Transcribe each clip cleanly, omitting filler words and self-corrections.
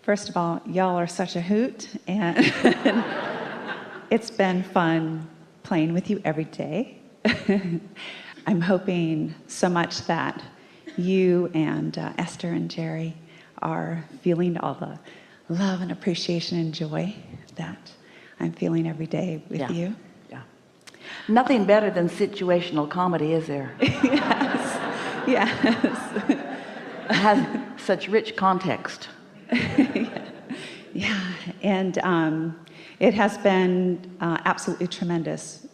First of all, y'all are such a hoot, and it's been fun playing with you every day. I'm hoping so much that you and Esther and Jerry are feeling all the love and appreciation and joy that I'm feeling every day with you. Yeah. Nothing better than situational comedy, is there? Yes. Yes. It has such rich context. Yeah, and it has been absolutely tremendous.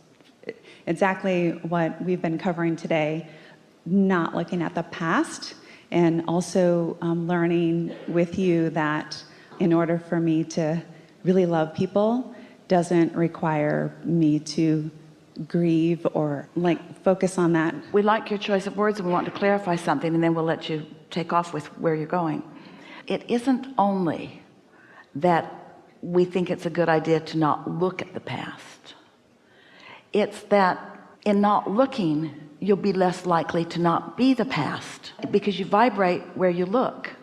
Exactly what we've been covering today, not looking at the past, and also learning with you that in order for me to really love people doesn't require me to grieve or focus on that. We like your choice of words, and we want to clarify something, and then we'll let you take off with where you're going. It isn't only that we think it's a good idea to not look at the past. It's that in not looking, you'll be less likely to not be the past, because you vibrate where you look.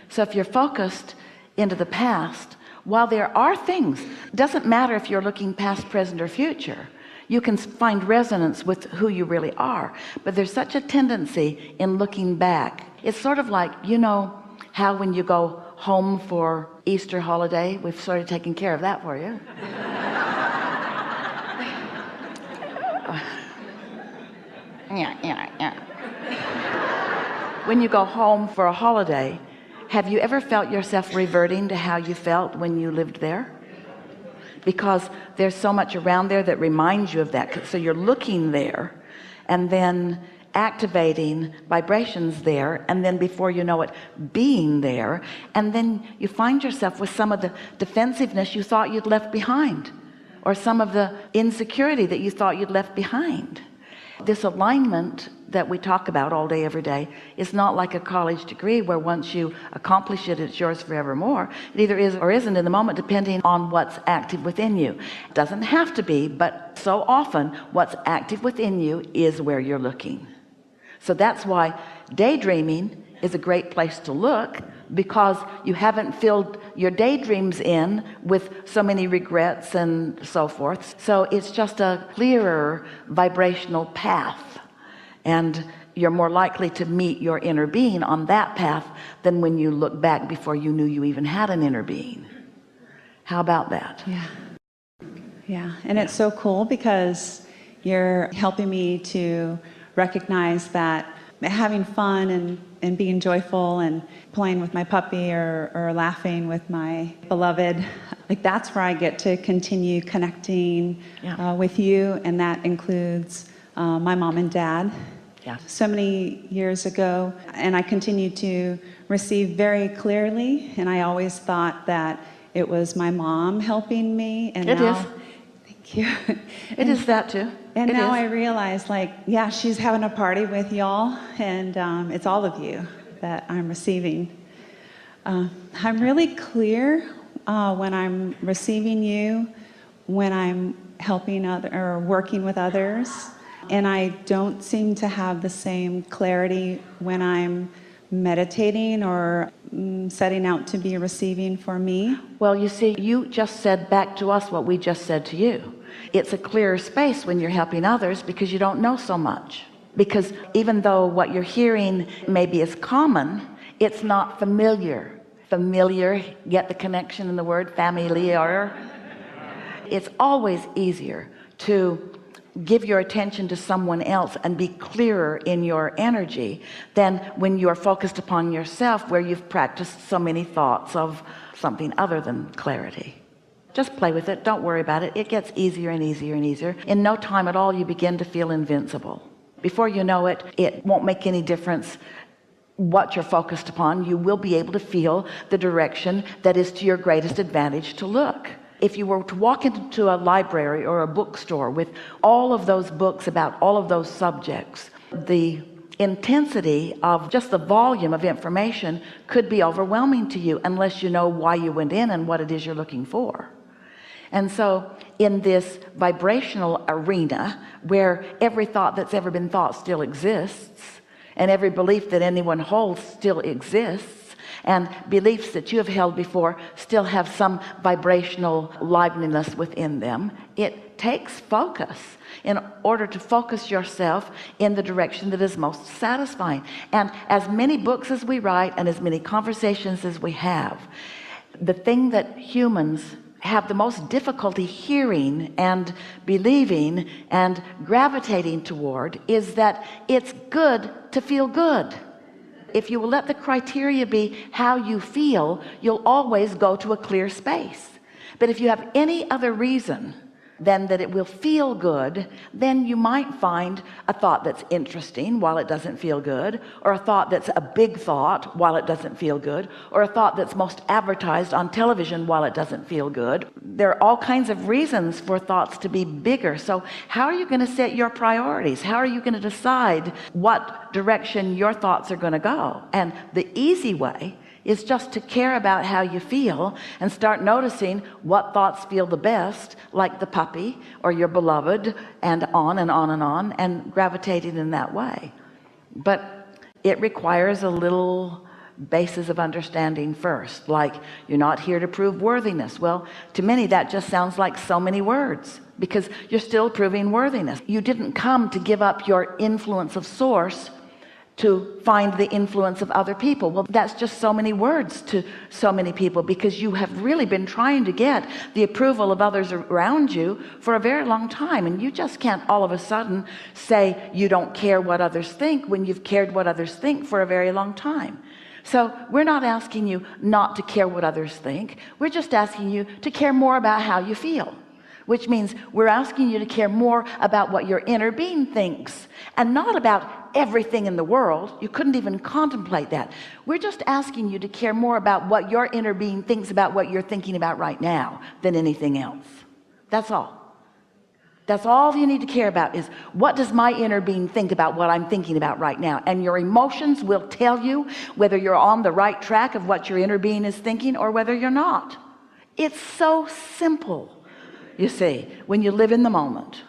So if you're focused into the past, while there are things, it doesn't matter if you're looking past, present, or future, you can find resonance with who you really are. But there's such a tendency in looking back. It's sort of like, you know how when you go home for Easter holiday, we've sort of taken care of that for you. Yeah. When you go home for a holiday, have you ever felt yourself reverting to how you felt when you lived there? Because there's so much around there that reminds you of that. So you're looking there and then activating vibrations there, and then before you know it, being there, and then you find yourself with some of the defensiveness you thought you'd left behind, or some of the insecurity that you thought you'd left behind. This alignment that we talk about all day every day is not like a college degree where once you accomplish it, it's yours forevermore. It either is or isn't in the moment, depending on what's active within you. It doesn't have to be, but so often what's active within you is where you're looking. So that's why daydreaming is a great place to look, because you haven't filled your daydreams in with so many regrets and so forth. So it's just a clearer vibrational path, and you're more likely to meet your inner being on that path than when you look back before you knew you even had an inner being. How about that? Yeah, and it's so cool because you're helping me to recognize that having fun and being joyful and playing with my puppy or laughing with my beloved, that's where I get to continue connecting with you, and that includes my mom and dad. So many years ago, and I continue to receive very clearly, and I always thought that it was my mom helping me, and it now is. Thank you. It is that too. And now I realize, she's having a party with y'all, and it's all of you that I'm receiving. I'm really clear when I'm receiving you, when I'm helping or working with others, and I don't seem to have the same clarity when I'm meditating or setting out to be receiving for me. Well, you see, you just said back to us what we just said to you. It's a clearer space when you're helping others because you don't know so much. Because even though what you're hearing maybe is common, it's not familiar. Familiar, get the connection in the word familiar? It's always easier to give your attention to someone else and be clearer in your energy than when you're focused upon yourself, where you've practiced so many thoughts of something other than clarity. Just play with it. Don't worry about it. It gets easier and easier and easier. In no time at all, you begin to feel invincible. Before you know it, it won't make any difference what you're focused upon. You will be able to feel the direction that is to your greatest advantage to look. If you were to walk into a library or a bookstore with all of those books about all of those subjects, the intensity of just the volume of information could be overwhelming to you unless you know why you went in and what it is you're looking for. And so in this vibrational arena where every thought that's ever been thought still exists, and every belief that anyone holds still exists, and beliefs that you have held before still have some vibrational liveliness within them. It takes focus in order to focus yourself in the direction that is most satisfying. And as many books as we write and as many conversations as we have, the thing that humans have the most difficulty hearing and believing and gravitating toward is that it's good to feel good. If you will let the criteria be how you feel, you'll always go to a clear space. But if you have any other reason than that it will feel good, then you might find a thought that's interesting while it doesn't feel good, or a thought that's a big thought while it doesn't feel good, or a thought that's most advertised on television while it doesn't feel good. There are all kinds of reasons for thoughts to be bigger. So how are you going to set your priorities? How are you going to decide what direction your thoughts are going to go? And the easy way is just to care about how you feel and start noticing what thoughts feel the best, like the puppy or your beloved, and on and on and on, and gravitating in that way. But it requires a little basis of understanding first, like you're not here to prove worthiness. Well, to many that just sounds like so many words, because you're still proving worthiness. You didn't come to give up your influence of source to find the influence of other people. Well, that's just so many words to so many people, because you have really been trying to get the approval of others around you for a very long time, and you just can't all of a sudden say you don't care what others think when you've cared what others think for a very long time. So we're not asking you not to care what others think. We're just asking you to care more about how you feel, which means we're asking you to care more about what your inner being thinks, and not about everything in the world. You couldn't even contemplate that. We're just asking you to care more about what your inner being thinks about what you're thinking about right now than anything else. That's all. That's all you need to care about, is what does my inner being think about what I'm thinking about right now? And your emotions will tell you whether you're on the right track of what your inner being is thinking or whether you're not. It's so simple, you see, when you live in the moment.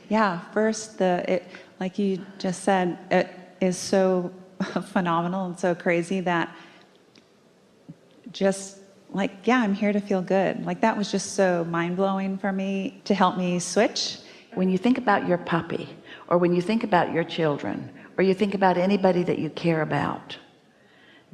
Yeah, first, like you just said, it is so phenomenal and so crazy that just like, yeah, I'm here to feel good. Like, that was just so mind-blowing for me to help me switch. When you think about your puppy, or when you think about your children, or you think about anybody that you care about,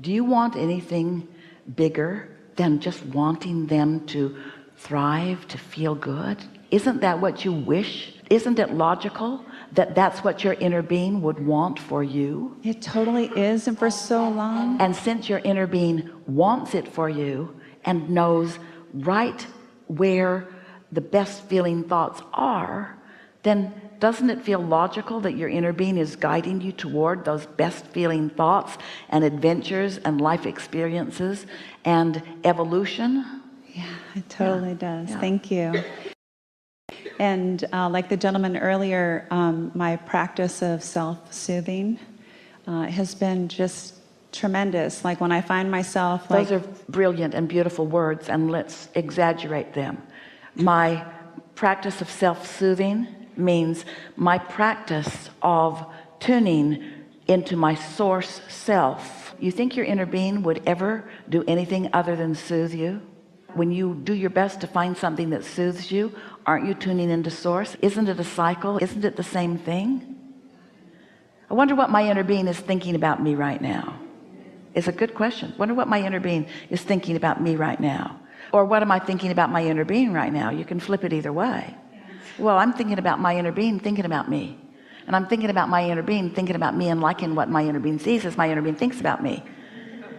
do you want anything bigger than just wanting them to thrive, to feel good? Isn't that what you wish? Isn't it logical that that's what your inner being would want for you? It totally is, and for so long. And since your inner being wants it for you and knows right where the best feeling thoughts are, then doesn't it feel logical that your inner being is guiding you toward those best feeling thoughts and adventures and life experiences and evolution? Yeah, it totally does. Yeah. Thank you. And like the gentleman earlier, my practice of self-soothing has been just tremendous. Like when I find myself like... Those are brilliant and beautiful words, and let's exaggerate them. My practice of self-soothing means my practice of tuning into my source self. You think your inner being would ever do anything other than soothe you? When you do your best to find something that soothes you, aren't you tuning into source? Isn't it a cycle? Isn't it the same thing? I wonder what my inner being is thinking about me right now. It's a good question. Wonder what my inner being is thinking about me right now. Or what am I thinking about my inner being right now? You can flip it either way. Well, I'm thinking about my inner being thinking about me. And I'm thinking about my inner being thinking about me and liking what my inner being sees as my inner being thinks about me.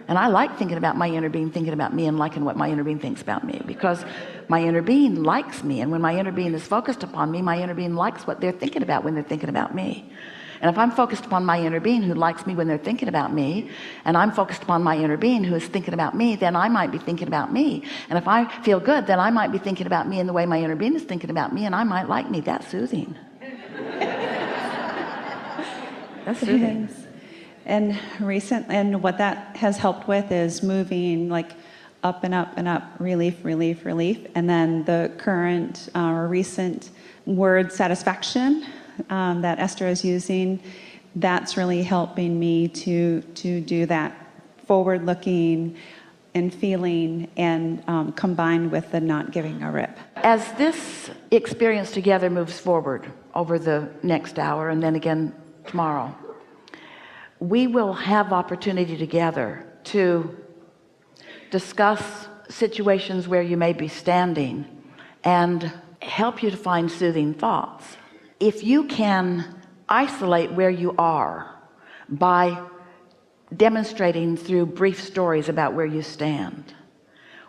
And I like thinking about my inner being thinking about me and liking what my inner being thinks about me, because my inner being likes me, and when my inner being is focused upon me, my inner being likes what they're thinking about when they're thinking about me. And if I'm focused upon my inner being who likes me when they're thinking about me, and I'm focused upon my inner being who is thinking about me, then I might be thinking about me. And if I feel good, then I might be thinking about me in the way my inner being is thinking about me, and I might like me. That's soothing. That's soothing. And what that has helped with is moving like up and up and up, relief, relief, relief. And then the current or recent word satisfaction that Esther is using, that's really helping me to do that forward looking and feeling, and combined with the not giving a rip. As this experience together moves forward over the next hour and then again tomorrow, we will have opportunity together to discuss situations where you may be standing and help you to find soothing thoughts. If you can isolate where you are by demonstrating through brief stories about where you stand,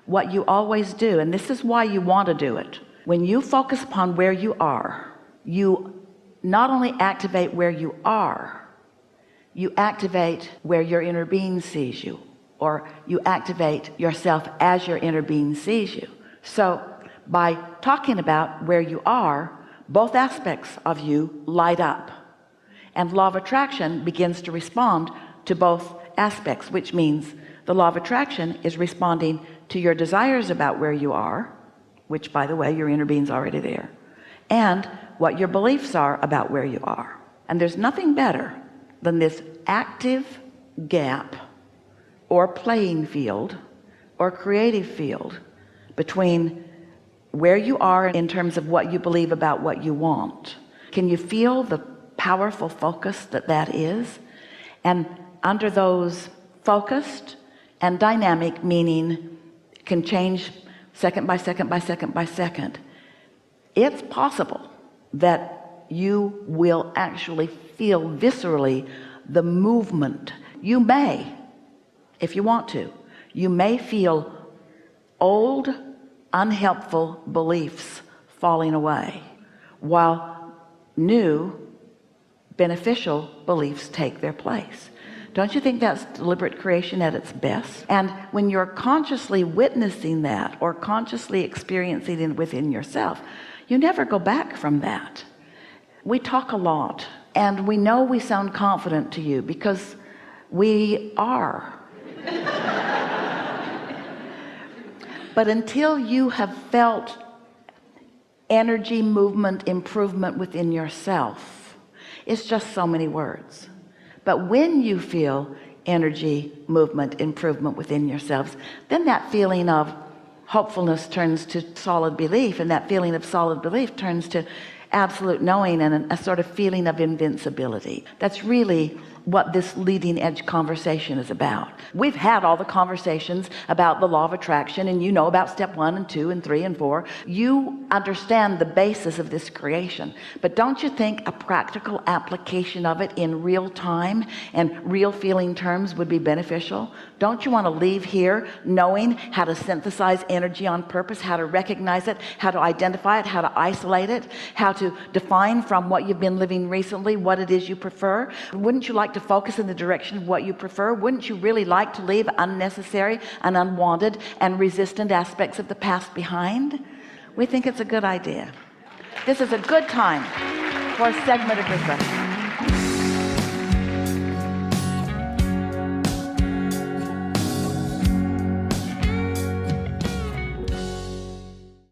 what you always do, and this is why you want to do it, when you focus upon where you are, you not only activate where you are, you activate where your inner being sees you, or you activate yourself as your inner being sees you. So by talking about where you are, both aspects of you light up, and law of attraction begins to respond to both aspects, which means the law of attraction is responding to your desires about where you are, which, by the way, your inner being's already there, and what your beliefs are about where you are. And there's nothing better than this active gap or playing field or creative field between where you are in terms of what you believe about what you want. Can you feel the powerful focus that that is? And under those focused and dynamic, meaning can change second by second by second by second, it's possible that you will actually feel viscerally the movement. You may, if you want to, you may feel old unhelpful beliefs falling away while new beneficial beliefs take their place. Don't you think that's deliberate creation at its best? And when you're consciously witnessing that or consciously experiencing it within yourself, you never go back from that. We talk a lot, and we know we sound confident to you because we are. But until you have felt energy, movement, improvement within yourself, it's just so many words. But when you feel energy, movement, improvement within yourselves, then that feeling of hopefulness turns to solid belief, and that feeling of solid belief turns to absolute knowing and a sort of feeling of invincibility. That's really what this leading edge conversation is about. We've had all the conversations about the law of attraction, and you know about step 1 and 2 and 3 and 4. You understand the basis of this creation, but don't you think a practical application of it in real time and real feeling terms would be beneficial? Don't you want to leave here knowing how to synthesize energy on purpose, how to recognize it, how to identify it, how to isolate it, how to define from what you've been living recently what it is you prefer? Wouldn't you like to focus in the direction of what you prefer? Wouldn't you really like to leave unnecessary and unwanted and resistant aspects of the past behind? We think it's a good idea. This is a good time for a segment of reflection.